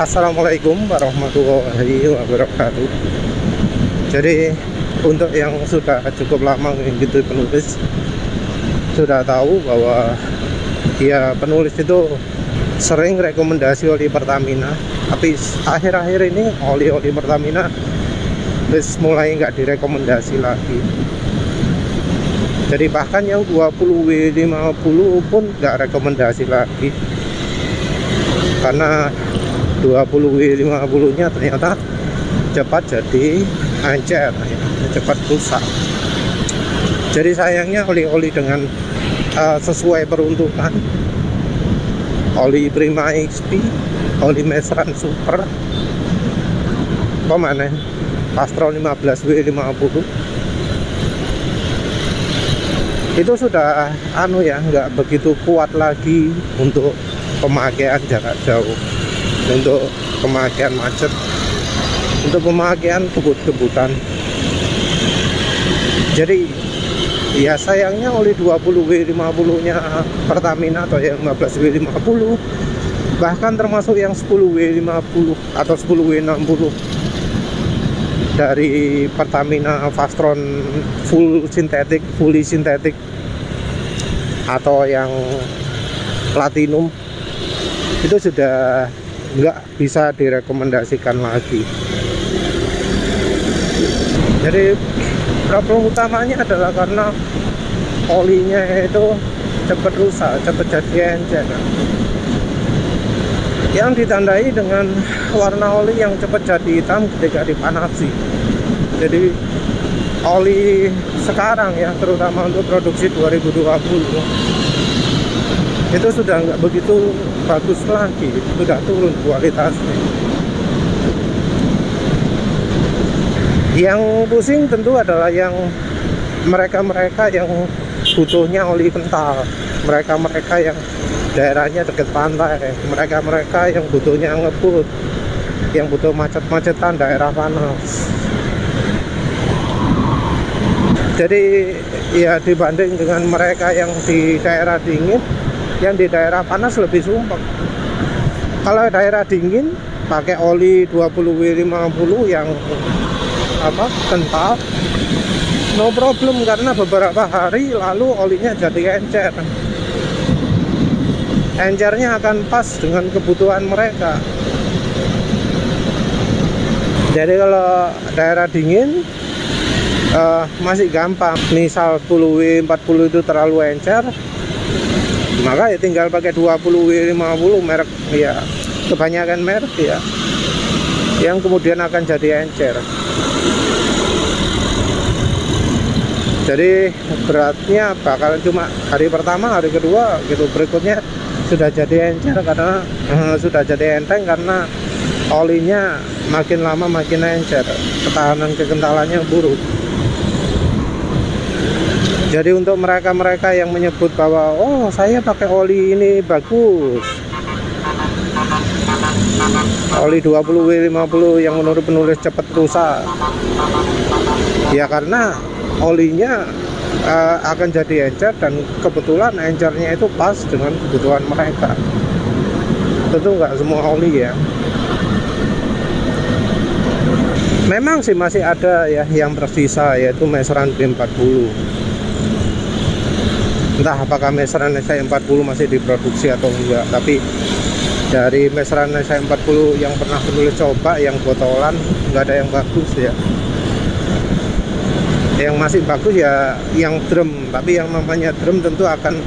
Assalamualaikum warahmatullahi wabarakatuh. Jadi untuk yang sudah cukup lama mengikuti penulis sudah tahu bahwa ya penulis itu sering rekomendasi oli Pertamina, tapi akhir-akhir ini oli-oli Pertamina terus mulai nggak direkomendasi lagi. Jadi bahkan yang 20W50 pun nggak rekomendasi lagi, karena 20W50 nya ternyata cepat jadi encer, cepat rusak. Jadi sayangnya oli-oli dengan sesuai peruntukan, oli Prima XP, oli Mesran Super, mana Castrol 15W50 itu sudah nggak begitu kuat lagi untuk pemakaian jarak jauh, untuk pemakaian macet, untuk pemakaian kebut-kebutan. Jadi ya sayangnya oli 20W50 nya Pertamina atau yang 15W50, bahkan termasuk yang 10W50 atau 10W60 dari Pertamina Fastron fully sintetik atau yang Platinum itu sudah nggak bisa direkomendasikan lagi. Jadi problem utamanya adalah karena olinya itu cepat rusak, cepat jadi encer, yang ditandai dengan warna oli yang cepat jadi hitam ketika dipanasi. Jadi oli sekarang ya, terutama untuk produksi 2020 itu sudah nggak begitu bagus lagi, sudah turun kualitasnya. Yang pusing tentu adalah yang mereka-mereka yang butuhnya oli kental, mereka-mereka yang daerahnya dekat pantai, mereka-mereka yang butuhnya ngebut, yang butuh macet-macetan daerah panas. Jadi ya dibanding dengan mereka yang di daerah dingin, yang di daerah panas lebih sumpek. Kalau daerah dingin pakai oli 20W50 yang kental, no problem, karena beberapa hari lalu olinya jadi encer. Encernya akan pas dengan kebutuhan mereka. Jadi kalau daerah dingin masih gampang, misal 10W40 itu terlalu encer, maka ya tinggal pakai 20W50 merek ya, kebanyakan merek ya, yang kemudian akan jadi encer. Jadi beratnya bakalan cuma hari pertama, hari kedua gitu, berikutnya sudah jadi encer karena sudah jadi enteng, karena olinya makin lama makin encer, ketahanan kekentalannya buruk. Jadi untuk mereka-mereka yang menyebut bahwa oh saya pakai oli ini bagus, oli 20W50 yang menurut penulis cepat rusak, ya karena olinya akan jadi encer, dan kebetulan encernya itu pas dengan kebutuhan mereka. Tentu nggak semua oli ya. Memang sih masih ada ya yang tersisa, yaitu Mesran B40. Entah apakah Mesran SI40 masih diproduksi atau enggak, tapi dari Mesran SI40 yang pernah penulis coba, yang botolan, nggak ada yang bagus ya. Yang masih bagus ya yang drum, tapi yang namanya drum tentu akan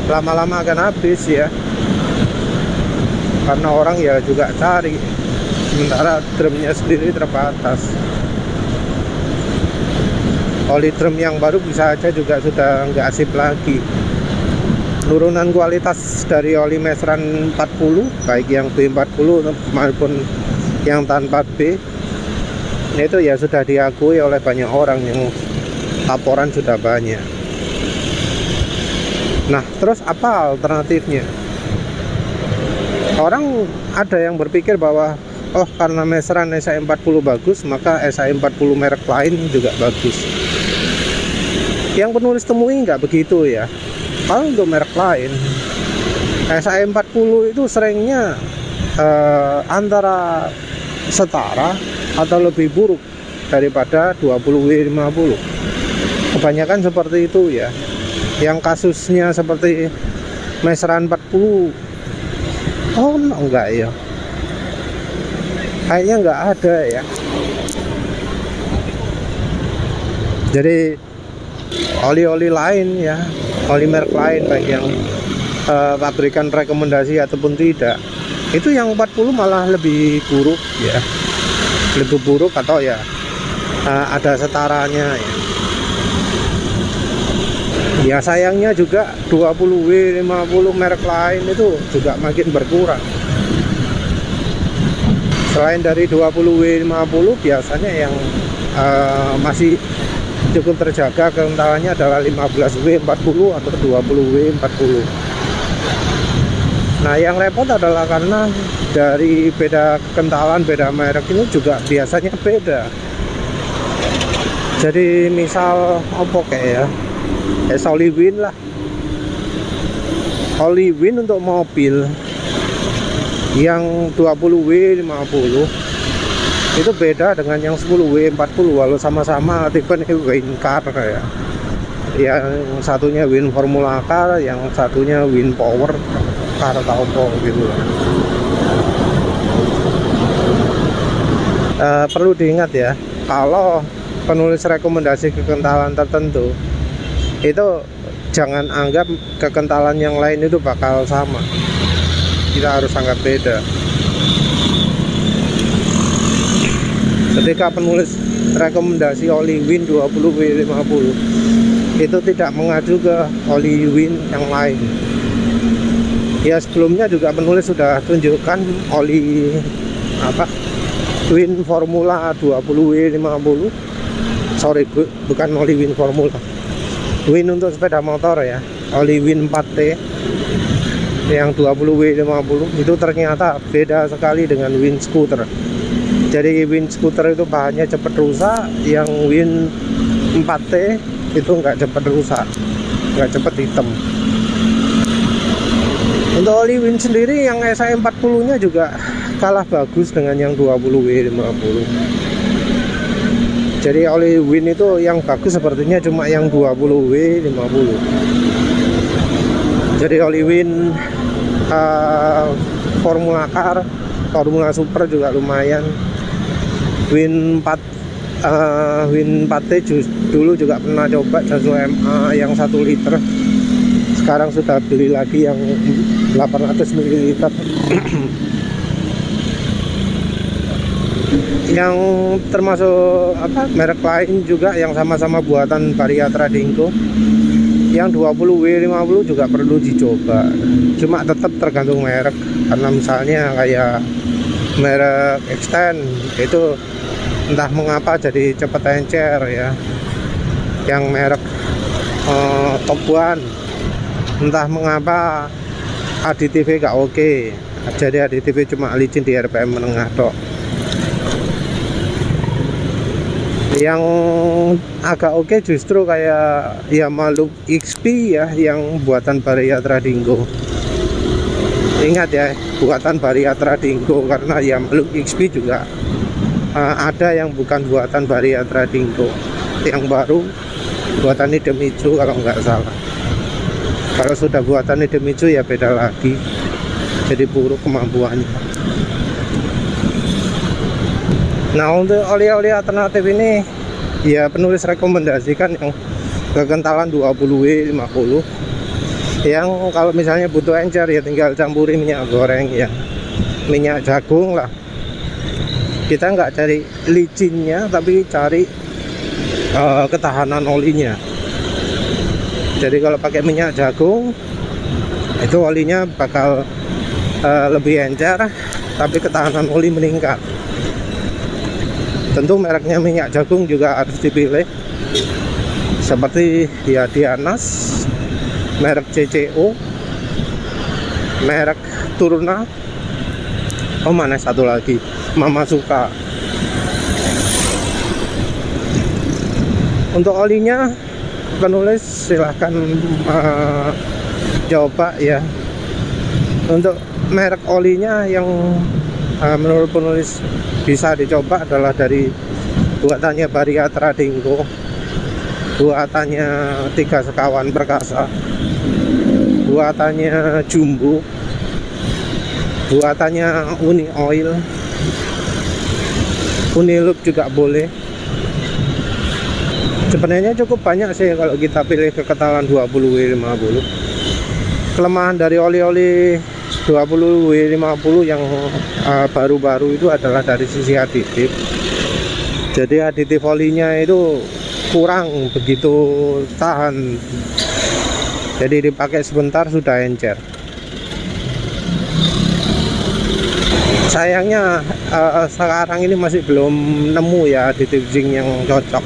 lama-lama akan habis ya, karena orang ya juga cari, sementara drumnya sendiri terbatas. Oli drum yang baru bisa aja juga sudah nggak asip lagi. Penurunan kualitas dari oli Mesran 40, baik yang B40 maupun yang tanpa B, itu ya sudah diakui oleh banyak orang, yang laporan sudah banyak. Nah, terus apa alternatifnya? Orang ada yang berpikir bahwa oh karena Mesran SI40 bagus, maka SI40 merek lain juga bagus. Yang penulis temui nggak begitu ya. Kalau untuk merek lain, SI40 itu seringnya antara setara atau lebih buruk daripada 20W50. Kebanyakan seperti itu ya. Yang kasusnya seperti Mesran 40, oh enggak ya, kayaknya enggak ada ya. Jadi oli-oli lain ya, oli merek lain baik yang pabrikan rekomendasi ataupun tidak, itu yang 40 malah lebih buruk ya, lebih buruk atau ya ada setaranya ya. Ya sayangnya juga 20W50 merek lain itu juga makin berkurang. Selain dari 20W50, biasanya yang masih cukup terjaga kekentalannya adalah 15W40 atau 20W40. Nah yang repot adalah karena dari beda kekentalan, beda merek ini juga biasanya beda. Jadi misal apa kayak ya, Holywin lah. Holywin untuk mobil yang 20W50 itu beda dengan yang 10W40, walau sama-sama tipe Win Car ya. Yang satunya Win Formula Car, yang satunya Win Power Car atau apa gitu. Perlu diingat ya, kalau penulis rekomendasi kekentalan tertentu itu jangan anggap kekentalan yang lain itu bakal sama. Kita harus anggap beda. Ketika penulis rekomendasi oli Win 20W50 itu tidak mengacu ke oli Win yang lain. Ya sebelumnya juga penulis sudah tunjukkan oli Win Formula 20W50. Sorry, bukan oli Win Formula. Win untuk sepeda motor ya, oli Win 4T yang 20W50 itu ternyata beda sekali dengan Win Scooter. Jadi Win Scooter itu bahannya cepat rusak, yang Win 4T itu nggak cepat rusak, nggak cepat hitam. Untuk oli Win sendiri yang SI40 nya juga kalah bagus dengan yang 20W50. Jadi oli Win itu yang bagus sepertinya cuma yang 20W50. Jadi oli Win Formula Car, Formula Super juga lumayan. Win 4T dulu juga pernah coba Jaso MA yang 1 liter. Sekarang sudah beli lagi yang 800 ml. Yang termasuk merek lain juga yang sama-sama buatan Varia Tradingco, yang 20W50 juga perlu dicoba. Cuma tetap tergantung merek, karena misalnya kayak merek Extend itu entah mengapa jadi cepat encer ya. Yang merek Top One entah mengapa aditif gak oke. Jadi aditif cuma licin di RPM menengah tok. Yang agak oke justru kayak Yamaha XP ya, yang buatan Varia Tradingco. Ingat ya, buatan Varia Tradingco, karena Yamaha XP juga ada yang bukan buatan Varia Tradingco. Yang baru buatan Idemitsu kalau nggak salah. Kalau sudah buatan Idemitsu ya beda lagi, jadi buruk kemampuannya. Nah untuk oli-oli alternatif ini ya penulis rekomendasikan yang kekentalan 20W50, yang kalau misalnya butuh encer ya tinggal campuri minyak goreng ya, minyak jagung lah. Kita nggak cari licinnya tapi cari ketahanan olinya. Jadi kalau pakai minyak jagung itu olinya bakal lebih encer tapi ketahanan oli meningkat. Tentu mereknya minyak jagung juga harus dipilih, seperti ya Dianas, merek CCO, merek Turna, oh mana satu lagi, Mama Suka. Untuk olinya penulis silahkan coba ya. Untuk merek olinya yang menurut penulis bisa dicoba adalah dari buatannya Varia Tradingco, buatannya Tiga Sekawan Perkasa, buatannya Jumbo, buatannya Uni Oil, Uniloop juga boleh. Sebenarnya cukup banyak sih kalau kita pilih kekentalan 20W50. Kelemahan dari oli-oli 20W50 yang baru-baru itu adalah dari sisi aditif. Jadi aditif olinya itu kurang begitu tahan. Jadi dipakai sebentar sudah encer. Sayangnya sekarang ini masih belum nemu ya aditif zinc yang cocok.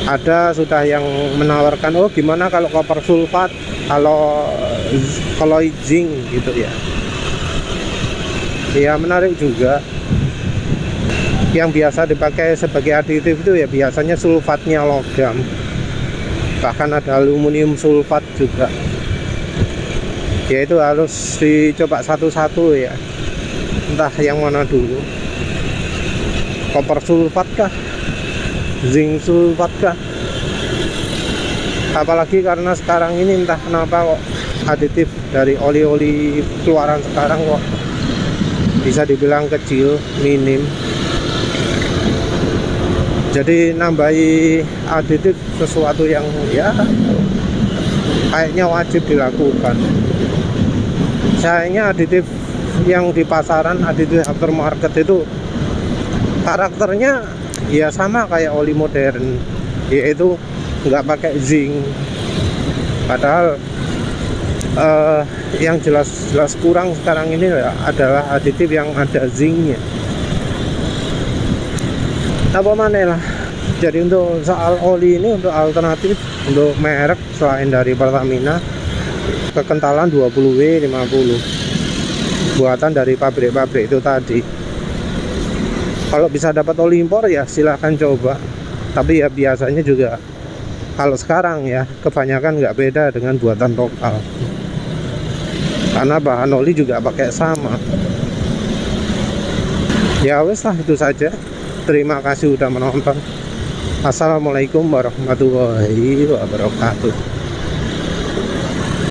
Ada sudah yang menawarkan, oh gimana kalau koper sulfat, kalau zinc gitu ya. Ya menarik juga. Yang biasa dipakai sebagai aditif itu ya biasanya sulfatnya logam. Bahkan ada aluminium sulfat juga. Ya itu harus dicoba satu-satu ya. Entah yang mana dulu. Koper sulfat kah? Zinc sulfat kah? Apalagi karena sekarang ini entah kenapa kok aditif dari oli-oli keluaran sekarang kok bisa dibilang kecil, minim. Jadi nambahi aditif sesuatu yang ya kayaknya wajib dilakukan. Sayangnya aditif yang di pasaran, aditif aftermarket itu karakternya ya sama kayak oli modern, yaitu nggak pakai zinc. Padahal yang jelas kurang sekarang ini adalah aditif yang ada zincnya. Apa mana lah. Jadi untuk soal oli ini, untuk alternatif untuk merek selain dari Pertamina, kekentalan 20W50 buatan dari pabrik-pabrik itu tadi. Kalau bisa dapat oli impor ya silahkan coba. Tapi ya biasanya juga kalau sekarang ya kebanyakan nggak beda dengan buatan lokal, karena bahan oli juga pakai sama. Ya wes lah, itu saja. Terima kasih udah menonton. Assalamualaikum warahmatullahi wabarakatuh.